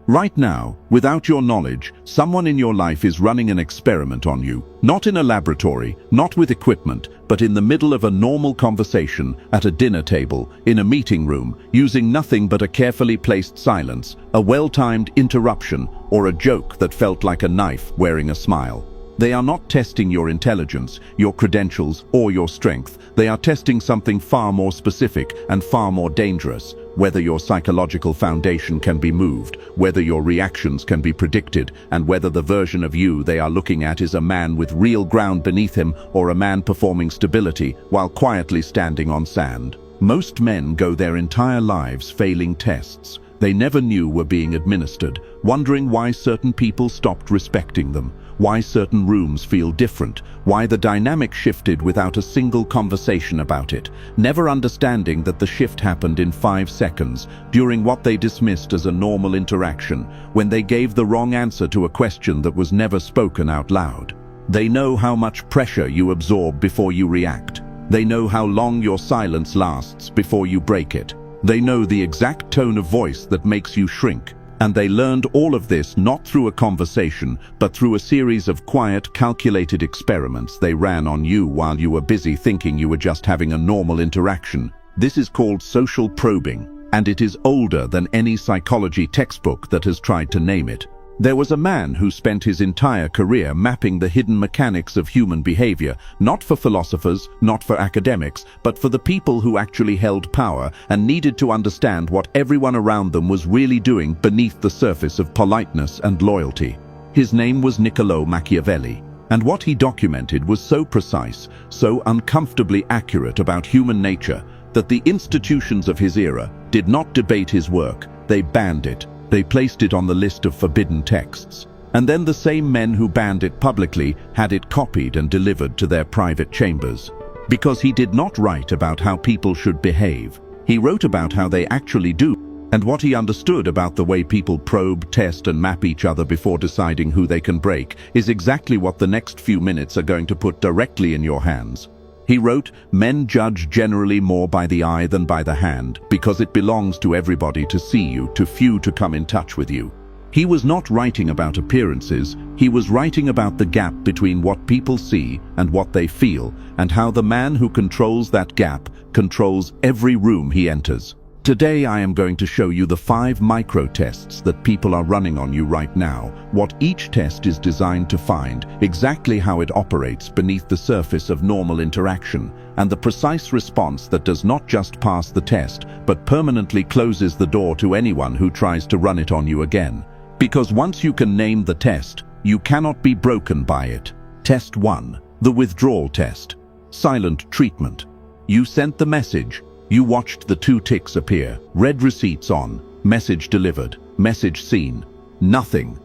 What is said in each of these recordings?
Right now, without your knowledge, someone in your life is running an experiment on you. Not in a laboratory, not with equipment, but in the middle of a normal conversation, at a dinner table, in a meeting room, using nothing but a carefully placed silence, a well-timed interruption, or a joke that felt like a knife wearing a smile. They are not testing your intelligence, your credentials, or your strength. They are testing something far more specific and far more dangerous. Whether your psychological foundation can be moved, whether your reactions can be predicted, and whether the version of you they are looking at is a man with real ground beneath him or a man performing stability while quietly standing on sand. Most men go their entire lives failing tests they never knew were being administered, wondering why certain people stopped respecting them, why certain rooms feel different, why the dynamic shifted without a single conversation about it, never understanding that the shift happened in 5 seconds, during what they dismissed as a normal interaction, when they gave the wrong answer to a question that was never spoken out loud. They know how much pressure you absorb before you react. They know how long your silence lasts before you break it. They know the exact tone of voice that makes you shrink. And they learned all of this not through a conversation, but through a series of quiet, calculated experiments they ran on you while you were busy thinking you were just having a normal interaction. This is called social probing, and it is older than any psychology textbook that has tried to name it. There was a man who spent his entire career mapping the hidden mechanics of human behavior, not for philosophers, not for academics, but for the people who actually held power and needed to understand what everyone around them was really doing beneath the surface of politeness and loyalty. His name was Machiavelli, and what he documented was so precise, so uncomfortably accurate about human nature, that the institutions of his era did not debate his work, they banned it. They placed it on the list of forbidden texts. And then the same men who banned it publicly had it copied and delivered to their private chambers. Because he did not write about how people should behave. He wrote about how they actually do, and what he understood about the way people probe, test, and map each other before deciding who they can break is exactly what the next few minutes are going to put directly in your hands. He wrote, "Men judge generally more by the eye than by the hand, because it belongs to everybody to see you, to few to come in touch with you." He was not writing about appearances, he was writing about the gap between what people see and what they feel, and how the man who controls that gap controls every room he enters. Today I am going to show you the 5 micro-tests that people are running on you right now, what each test is designed to find, exactly how it operates beneath the surface of normal interaction, and the precise response that does not just pass the test, but permanently closes the door to anyone who tries to run it on you again. Because once you can name the test, you cannot be broken by it. Test 1. The withdrawal test. Silent treatment. You sent the message. You watched the 2 ticks appear. Read receipts on. Message delivered. Message seen. Nothing.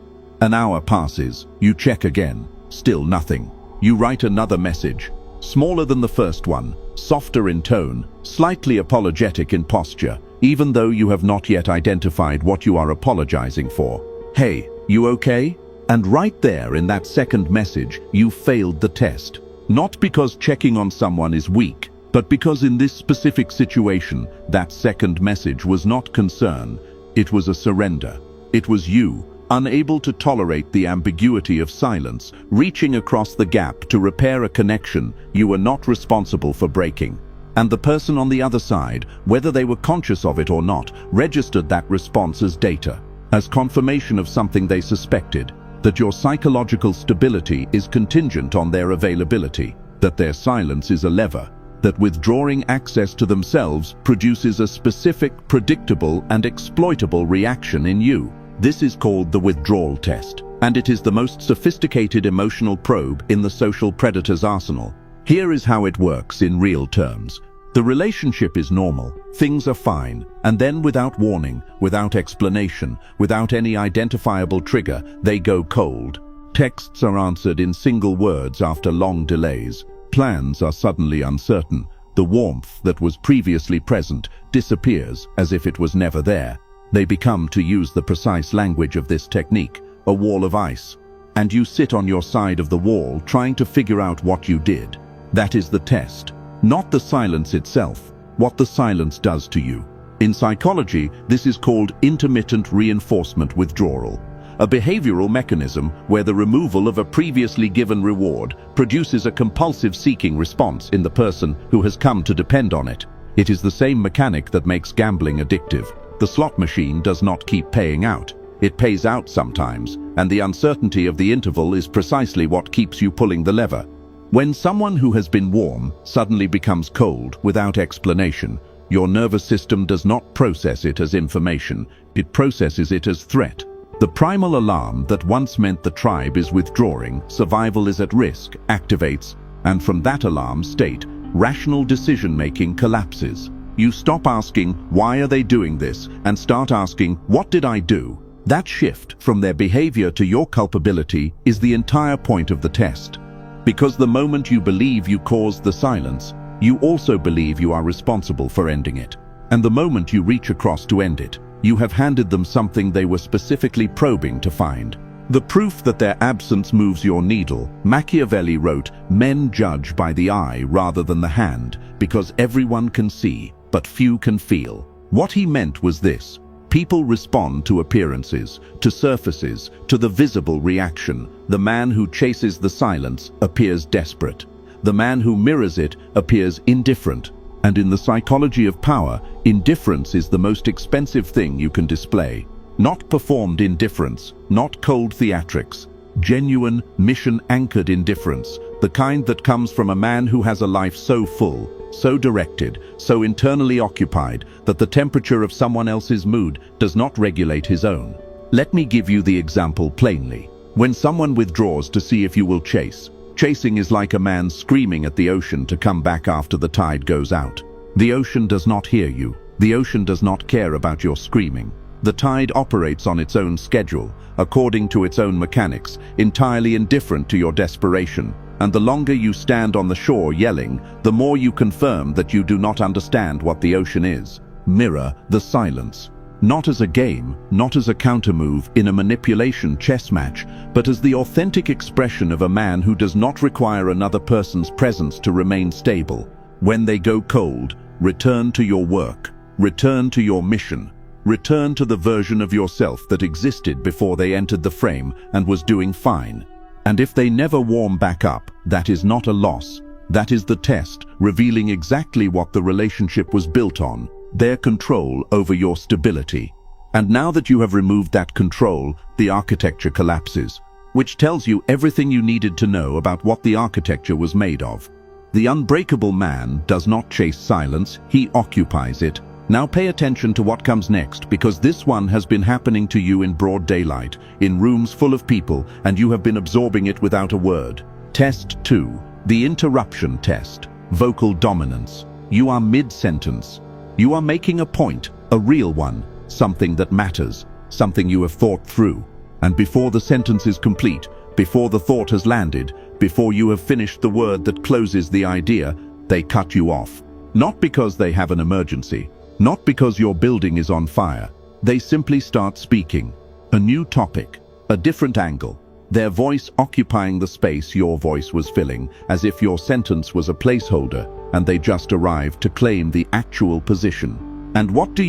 An hour passes. You check again. Still nothing. You write another message. Smaller than the first one. Softer in tone. Slightly apologetic in posture. Even though you have not yet identified what you are apologizing for. "Hey, you okay?" And right there in that second message, you failed the test. Not because checking on someone is weak, but because in this specific situation, that second message was not concern, it was a surrender. It was you, unable to tolerate the ambiguity of silence, reaching across the gap to repair a connection you were not responsible for breaking. And the person on the other side, whether they were conscious of it or not, registered that response as data, as confirmation of something they suspected, that your psychological stability is contingent on their availability, that their silence is a lever, that withdrawing access to themselves produces a specific, predictable, and exploitable reaction in you. This is called the withdrawal test, and it is the most sophisticated emotional probe in the social predator's arsenal. Here is how it works in real terms. The relationship is normal, things are fine, and then without warning, without explanation, without any identifiable trigger, they go cold. Texts are answered in single words after long delays. Plans are suddenly uncertain. The warmth that was previously present disappears as if it was never there. They become, to use the precise language of this technique, a wall of ice. And you sit on your side of the wall trying to figure out what you did. That is the test. Not the silence itself, what the silence does to you. In psychology, this is called intermittent reinforcement withdrawal, a behavioral mechanism where the removal of a previously given reward produces a compulsive seeking response in the person who has come to depend on it. It is the same mechanic that makes gambling addictive. The slot machine does not keep paying out. It pays out sometimes, and the uncertainty of the interval is precisely what keeps you pulling the lever. When someone who has been warm suddenly becomes cold without explanation, your nervous system does not process it as information, it processes it as threat. The primal alarm that once meant the tribe is withdrawing, survival is at risk, activates, and from that alarm state, rational decision-making collapses. You stop asking, why are they doing this, and start asking, what did I do? That shift from their behavior to your culpability is the entire point of the test. Because the moment you believe you caused the silence, you also believe you are responsible for ending it. And the moment you reach across to end it, you have handed them something they were specifically probing to find. The proof that their absence moves your needle. Machiavelli wrote, "Men judge by the eye rather than the hand, because everyone can see, but few can feel." What he meant was this: people respond to appearances, to surfaces, to the visible reaction. The man who chases the silence appears desperate. The man who mirrors it appears indifferent. And in the psychology of power, indifference is the most expensive thing you can display. Not performed indifference, not cold theatrics. Genuine, mission-anchored indifference, the kind that comes from a man who has a life so full, so directed, so internally occupied, that the temperature of someone else's mood does not regulate his own. Let me give you the example plainly. When someone withdraws to see if you will chase, chasing is like a man screaming at the ocean to come back after the tide goes out. The ocean does not hear you. The ocean does not care about your screaming. The tide operates on its own schedule, according to its own mechanics, entirely indifferent to your desperation. And the longer you stand on the shore yelling, the more you confirm that you do not understand what the ocean is. Mirror the silence. Not as a game, not as a countermove in a manipulation chess match, but as the authentic expression of a man who does not require another person's presence to remain stable. When they go cold, return to your work. Return to your mission. Return to the version of yourself that existed before they entered the frame and was doing fine. And if they never warm back up, that is not a loss. That is the test, revealing exactly what the relationship was built on, their control over your stability. And now that you have removed that control, the architecture collapses, which tells you everything you needed to know about what the architecture was made of. The unbreakable man does not chase silence, he occupies it. Now pay attention to what comes next, because this one has been happening to you in broad daylight, in rooms full of people, and you have been absorbing it without a word. Test 2. The interruption test. Vocal dominance. You are mid-sentence. You are making a point, a real one, something that matters, something you have thought through. And before the sentence is complete, before the thought has landed, before you have finished the word that closes the idea, they cut you off. Not because they have an emergency. Not because your building is on fire. They simply start speaking. A new topic, a different angle. Their voice occupying the space your voice was filling, as if your sentence was a placeholder, and they just arrived to claim the actual position. And what do?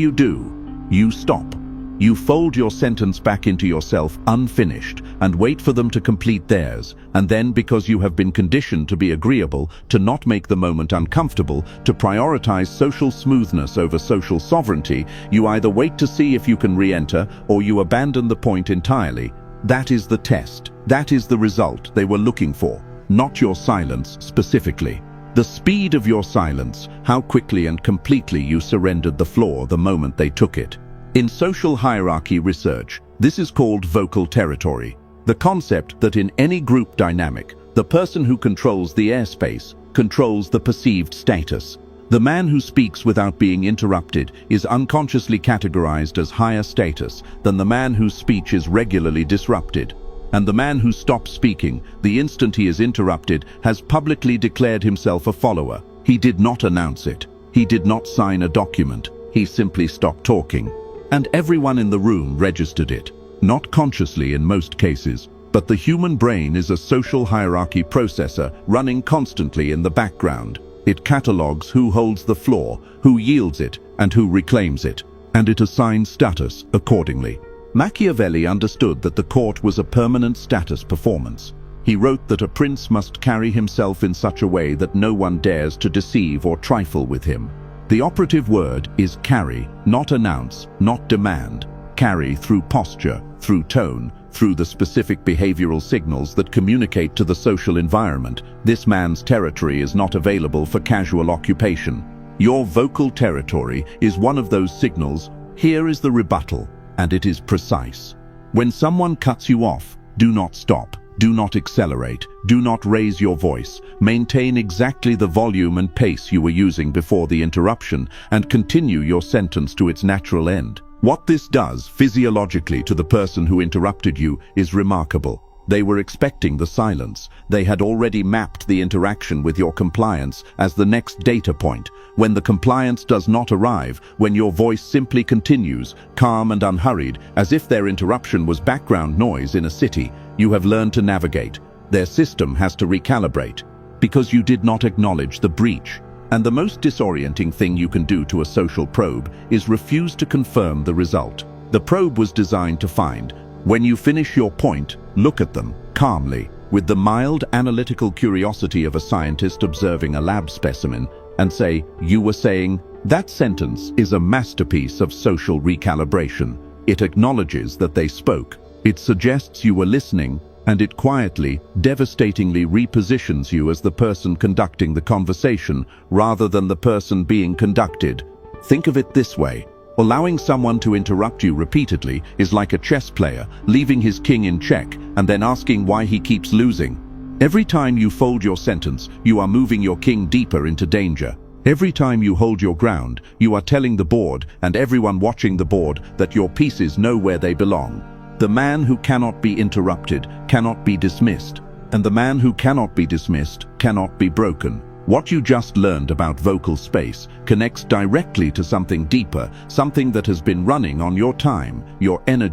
You stop. You fold your sentence back into yourself unfinished and wait for them to complete theirs, and then, because you have been conditioned to be agreeable, to not make the moment uncomfortable, to prioritize social smoothness over social sovereignty, you either wait to see if you can re-enter or you abandon the point entirely. That is the test. That is the result they were looking for, not your silence specifically. The speed of your silence, how quickly and completely you surrendered the floor the moment they took it. In social hierarchy research, this is called vocal territory. The concept that in any group dynamic, the person who controls the airspace controls the perceived status. The man who speaks without being interrupted is unconsciously categorized as higher status than the man whose speech is regularly disrupted. And the man who stops speaking the instant he is interrupted has publicly declared himself a follower. He did not announce it. He did not sign a document. He simply stopped talking. And everyone in the room registered it. Not consciously in most cases, but the human brain is a social hierarchy processor running constantly in the background. It catalogues who holds the floor, who yields it, and who reclaims it, and it assigns status accordingly. Machiavelli understood that the court was a permanent status performance. He wrote that a prince must carry himself in such a way that no one dares to deceive or trifle with him. The operative word is carry, not announce, not demand. Carry through posture, through tone, through the specific behavioral signals that communicate to the social environment. This man's territory is not available for casual occupation. Your vocal territory is one of those signals. Here is the rebuttal, and it is precise. When someone cuts you off, do not stop. Do not accelerate. Do not raise your voice. Maintain exactly the volume and pace you were using before the interruption, and continue your sentence to its natural end. What this does physiologically to the person who interrupted you is remarkable. They were expecting the silence. They had already mapped the interaction with your compliance as the next data point. When the compliance does not arrive, when your voice simply continues, calm and unhurried, as if their interruption was background noise in a city, you have learned to navigate. Their system has to recalibrate, because you did not acknowledge the breach. And the most disorienting thing you can do to a social probe is refuse to confirm the result. The probe was designed to find, when you finish your point, look at them, calmly, with the mild analytical curiosity of a scientist observing a lab specimen, and say, you were saying, that sentence is a masterpiece of social recalibration. It acknowledges that they spoke. It suggests you were listening, and it quietly, devastatingly repositions you as the person conducting the conversation rather than the person being conducted. Think of it this way. Allowing someone to interrupt you repeatedly is like a chess player leaving his king in check and then asking why he keeps losing. Every time you fold your sentence, you are moving your king deeper into danger. Every time you hold your ground, you are telling the board and everyone watching the board that your pieces know where they belong. The man who cannot be interrupted cannot be dismissed, and the man who cannot be dismissed cannot be broken. What you just learned about vocal space connects directly to something deeper, something that has been running on your time, your energy.